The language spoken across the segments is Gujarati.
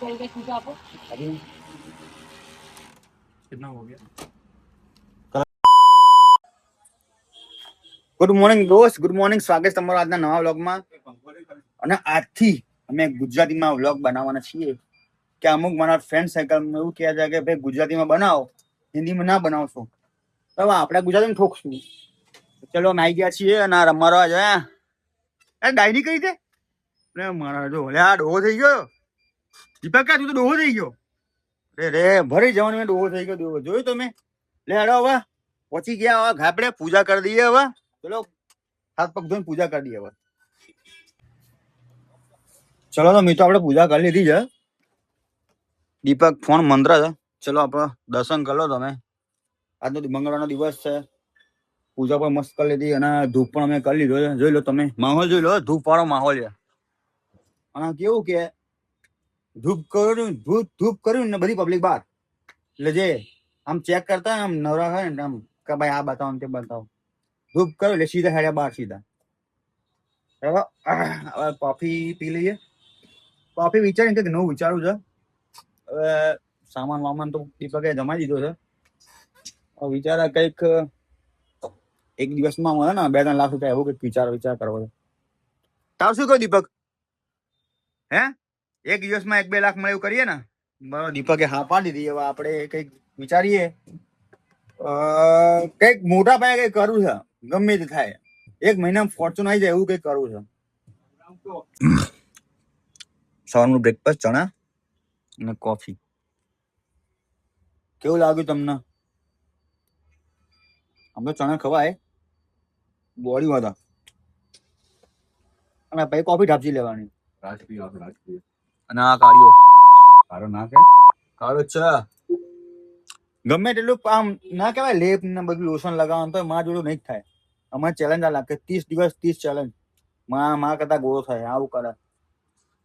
अभी कितना हो गया? ગુડ મોર્નિંગ દોસ્ત, ગુડ મોર્નિંગ. સ્વાગત તમારું આજના નવા વ્લોગમાં. અને આજથી અમે ગુજરાતીમાં વ્લોગ બનાવવાના છીએ કે અમુક મારા ફ્રેન્ડ સર્કલ એવું કહે છે કે ભાઈ ગુજરાતીમાં બનાવો, હિન્દીમાં ના બનાવશો. તો આપણે ગુજરાતીમાં ઠોકશું. ચલો અમે આવી ગયા છીએ અને આ રમવા જોયા. ડાયરી કઈ છે મારા? જો આ ડોહો થઈ ગયો. દીપક કા તું તો ડોહો થઈ ગયો. રે ભરી જવાનું ડોહો થઈ ગયો. ડોહો જોયું તમે? લે હેડો હવે પહોંચી ગયા. હવે ઘાપડે પૂજા કરી દઈએ. હવે ચલો હાથ પગ ધોઈને પૂજા કરી દઈએ. હવે ચલો તો મિત્રો આપણે પૂજા કરી લીધી છે. દીપક ફોન મંત્ર છે. ચલો આપણે દર્શન કરી લો તમે. આજનો મંગળવારનો દિવસ છે. પૂજા પણ મસ્ત કરી લીધી અને ધૂપ પણ અમે કરી લીધો છે. જોઈ લો તમે, માહોલ જોઈ લો. ધૂપ વાળો માહોલ છે. અને કેવું કે ધૂપ કર્યું ને બધી પબ્લિક બહાર. એટલે જે આમ ચેક કરતા આમ નવરા હોય ને આમ કે ભાઈ આ બતાવો તે બતાવો. ધૂપ કર્યું એટલે સીધા હેડ્યા બહાર સીધા. હવે કોફી પી લઈએ. કોફી વિચારીને કંઈક નવું વિચારું છે. હવે સામાન વામાન તો દીપકે જમાઈ દીધો છે. વિચાર કંઈક એક દિવસમાં મળે ને 2-3 લાખ રૂપિયા એવું કંઈક વિચાર કરવો છે. તાર શું કહ્યું દીપક? હે એક દિવસમાં 1-2 લાખ મળે એવું કરીએ ને? બરાબર, દીપકે હા પાડી દીધી. હવે આપણે કંઈક વિચારીએ. કંઈક મોટા પાયે કંઈક કરવું છે. ગમે તે થાય. 1 મહિનામાં ફોર્ચ્યુન આવી જાય એવું કંઈક કરવું છે. સવારનું બ્રેકફાસ્ટ ચણા અને કોફી. કેવું લાગ્યું તમને? આમ તો ચણા ખવાય, બોડી વાળા. અને પછી કોફી ઢાપસી લેવાની. અને આ કાઢ્યો કાળો ના કે કાળો છે. ગમે તેટલું આમ ના કહેવાય લેપ ને બધું લોશન લગાવવાનું તો મારા જોડું નહીં જ થાય. અમારે ચેલેન્જ આ લાગે 30 દિવસ 30 ચેલેન્જ. માં કરતા ગોળો થાય. આવું કરે.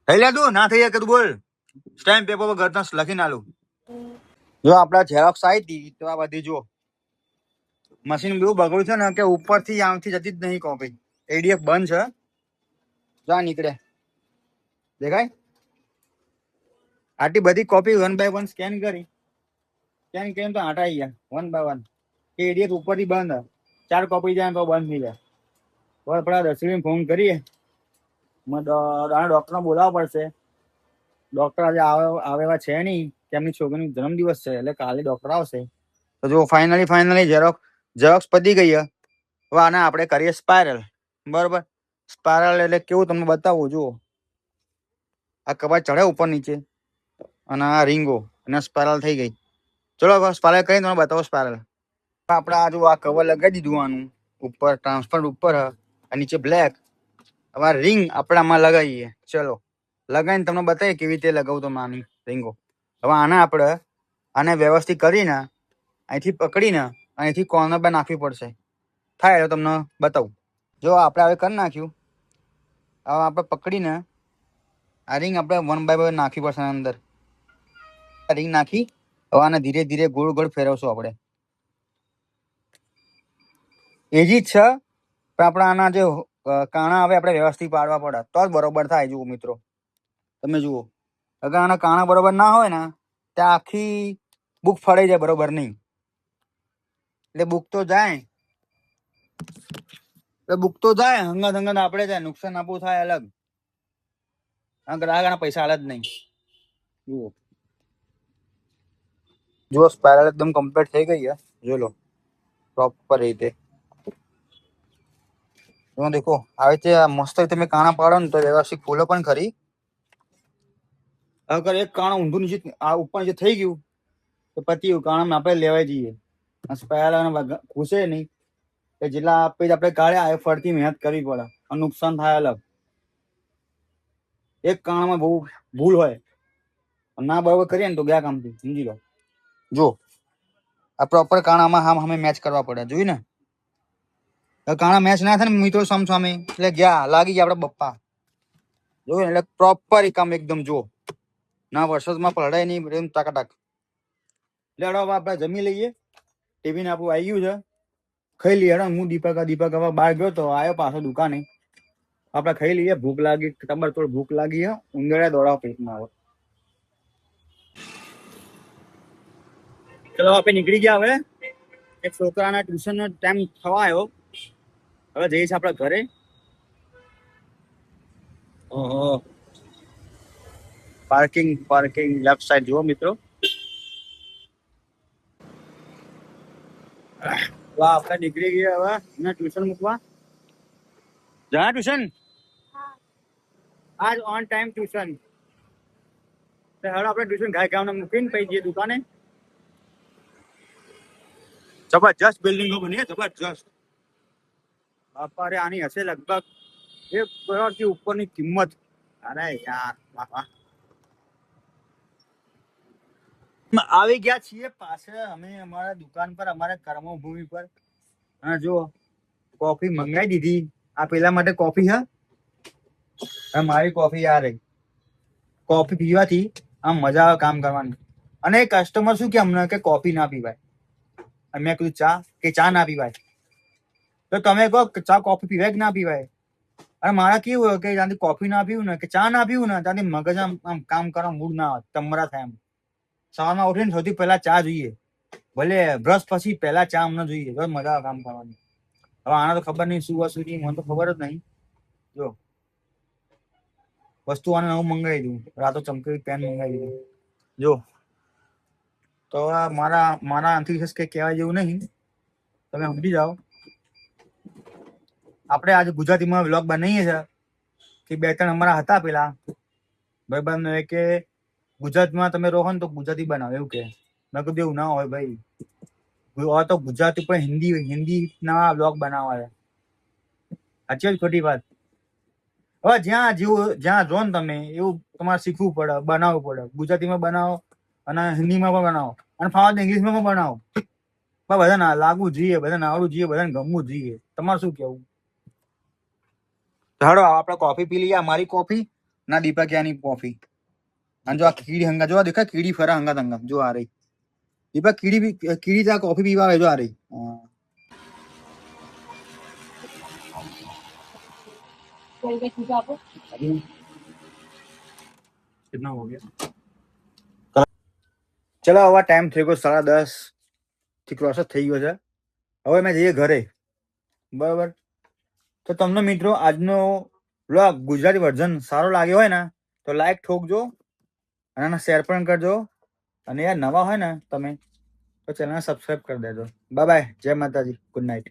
થઈ લે તું ના થઈ જાય કે તું બોલ. સ્ટેમ્પ પેપર પર ઘરના લખીને આલું. જો આપડા ઝેરોક્સ આવી હતી તો આ બધી જો મશીન એવું બગડ્યું છે ને કે ઉપરથી આમથી જતી જ નહીં કોપી. એડીએફ બંધ છે. જા નીકળે દેખાય. આટલી બધી કોપી 1 by 1 સ્કેન કરી તો આટા આવી ગયા 1 by 1. એડીએફ ઉપરથી બંધ. 4 કોપી જાય તો બંધ થઈ જાય. હવે આપણા દર્શીને ફોન કરીએ. ડોક્ટરને બોલાવવા પડશે. ડોક્ટર આજે આવેવા છે નહીં. તેમની છોકરીનો જન્મદિવસ છે એટલે કાલે ડોક્ટર આવશે. તો જો ફાઇનલી ઝેરોક્સ પતી ગઈ. હવે આને આપણે કરીએ સ્પાયરલ. બરોબર, સ્પાયરલ એટલે કેવું તમને બતાવું. જુઓ આ કબાટ ચડે ઉપર નીચે અને આ રીંગો અને સ્પાયરલ થઈ ગઈ. ચલો સ્પાયરલ કરીને તમને બતાવો. સ્પાયરલ આપણે આ જો આ કવર લગાવી દીધું આનું ઉપર ટ્રાન્સપરન્ટ ઉપર નીચે બ્લેક. હવે રિંગ આપણે આમાં લગાવીએ. ચલો લગાવીને તમને બતાવીએ કેવી રીતે લગાવું તમે આની રીંગો. હવે આને વ્યવસ્થિત કરીને અહીંથી પકડીને અહીંથી કોર્નર પર નાખવી પડશે. થાય એટલે તમને બતાવું. જો આપણે હવે કરી નાખ્યું. હવે આપણે પકડીને આ રિંગ આપણે 1 by 1 નાખવી પડશે અંદર. રિંગ નાખી હવે આને ધીરે ધીરે ગોળ ગોળ ફેરવશું આપણે. એજી જ છે પણ આપણે આના જે કાણા આવે આપણે વ્યવસ્થિત પાડવા પડે તો જ બરોબર થાય. જુઓ મિત્રો તમે જુઓ, અગર આના કાણા બરોબર ના હોય ને ત્યાં આખી બુક ફળાઈ જાય. બરોબર નહીં એટલે બુક તો જાય. હંગત આપણે જાય નુકસાન આપવું થાય અલગ. ગ્રાહકના પૈસા હાલ જ નહીં. જુઓ સ્પાયરલ એકદમ કમ્પ્લીટ થઈ ગઈ છે. જો લો પ્રોપર રીતે. દેખો આવી રીતે મસ્ત તમે કાણા પાડો ને તો વ્યવસ્થિત ફૂલો પણ ખરી. અગર એક કાણા ઊંધું નીચે આ ઉપર જે થઈ ગયું તો પતી કાણા આપણે લેવાઈ જઈએ. સ્પાયરલ ઘૂસે નહીં કે જેટલા આપણે કાઢ્યા એ ફરતી મહેનત કરવી પડે અને નુકસાન થાય અલગ. એક કાણામાં બહુ ભૂલ હોય ના બરોબર કરીએ ને તો ગયા કામથી. સમજી લો. જો આ પ્રોપર કાણામાં અમે મેચ કરવા પડે. જોયું ને કાણા મેચ ના થાય ને મિત્રો સામે એટલે ગયા લાગી ગયા આપડે બપ્પા. જોયું એટલે પ્રોપર કામ એકદમ. જો ના વર્ષોમાં પલડાય નહીં ટકાટક. એટલે આપણે જમી લઈએ. ટિફિન આપણું આવી ગયું છે. ખાઈ લઈએ. હું દીપક હવે બહાર ગયો તો આવ્યો પાછો દુકાને. આપણે ખાઈ લઈએ. ભૂખ લાગી તબરતોડ ભૂખ લાગી. ઉંદરડા દોડાવ પેટમાં આવે. ચલો આપણે નીકળી ગયા હવે. એક છોકરાના ટ્યુશનનો ટાઈમ થવા આવ્યો. હવે જઈશ આપણા ઘરે. ઓહો, પાર્કિંગ લેફ્ટ સાઈડ જુઓ મિત્રો. વાહ, આપણે નીકળી ગયા હવે એને ટ્યુશન મૂકવા. જા ટ્યુશન આજ ઓન ટાઈમ ટ્યુશન. હવે આપણે ટ્યુશન ગાયકામને મૂકીને પછી જઈએ દુકાને. જબરજસ્ત બિલ્ડિંગો બની છે, જબરજસ્ત. બાપા રે, આની હશે લગભગ 1 કરોડથી ઉપરની કિંમત. અરે યાર, બાપા. આવી ગયા છીએ પાછળ અમે અમારા દુકાન પર, અમારા કર્મભૂમિ પર. હા જો, કોફી મંગાવી દીધી. આ પેલા માટે કોફી હા, મારી કોફી આ રહી. કોફી પીવાથી આમ મજા આવે કામ કરવાની. અને કસ્ટમર શું કે અમને કે કોફી ના પીવાય. મેં કીધું ચા ના પીવાય. તો તમે કહો ચા કોફી પીવાય કે ના પીવાય? અને મારા કેવું હોય કે ત્યાંથી કોફી ના પીવું ને કે ચા ના પીવું ને ત્યાંથી મગજ આમ કામ કરવા મૂડ ના આવે, તમરા થાય. એમ સવારમાં ઉઠીને સૌથી પહેલા ચા જોઈએ. ભલે બ્રશ પછી પહેલા ચા અમને જોઈએ, તો મજા આવે કામ કરવાની. હવે આને તો ખબર નહીં શું વસ્તુ છે, મને તો ખબર જ નહીં. જો વસ્તુ આને નવું મંગાવી દઉં, રાતો ચમકેલી પેન મંગાવી દીધું. જો તો મારા આંતરિક વિશેષ કઈ કહેવાય જેવું નહીં, તમે સમજી જાઓ. આપણે આજે ગુજરાતીમાં વ્લોગ બનાવીએ છીએ કે 2-3 અમારા હતા પેલા ભાઈબંધ કે ગુજરાતમાં તમે રહો ને તો ગુજરાતી બનાવો એવું કે. મેં કીધું એવું ના હોય ભાઈ, તો ગુજરાતી પણ હિન્દી ના વ્લોગ બનાવવા છે. સાચી જ ખોટી વાત? હવે જ્યાં જો ને તમે એવું તમારે શીખવું પડે, બનાવવું પડે. ગુજરાતીમાં બનાવો અને હિન્દીમાં પણ બનાવો અને ફાવે ઇંગ્લિશમાં પણ બનાવો. પણ બધાને લાગવું જોઈએ, બધાને આવડવું જોઈએ, બધાને ગમવું જોઈએ. તમારે શું કેવું? હાડો આપણે કોફી પી લઈએ. મારી કોફી ના દીપકિયાની કોફી. અને જો આ કીડી હંગા જો દેખાય, કીડી ફરા હંગા જો આ રહી દીપક. કીડી ત્યાં કોફી પીવા આવે જો આ રહી. कितना हो गया? ચલો હવે ટાઈમ થઈ ગયો 10:30 થી ક્રોસ થઈ ગયો છે. હવે મેં જઈએ ઘરે, બરાબર? તો તમને મિત્રો આજનો વ્લોગ ગુજરાતી વર્ઝન સારો લાગ્યો હોય ને તો લાઈક ઠોકજો અને શેર પણ કરજો. અને યાર નવા હોય ને તમે તો ચેનલને સબસ્ક્રાઈબ કરી દેજો. બાય બાય, જય માતાજી, ગુડ નાઇટ.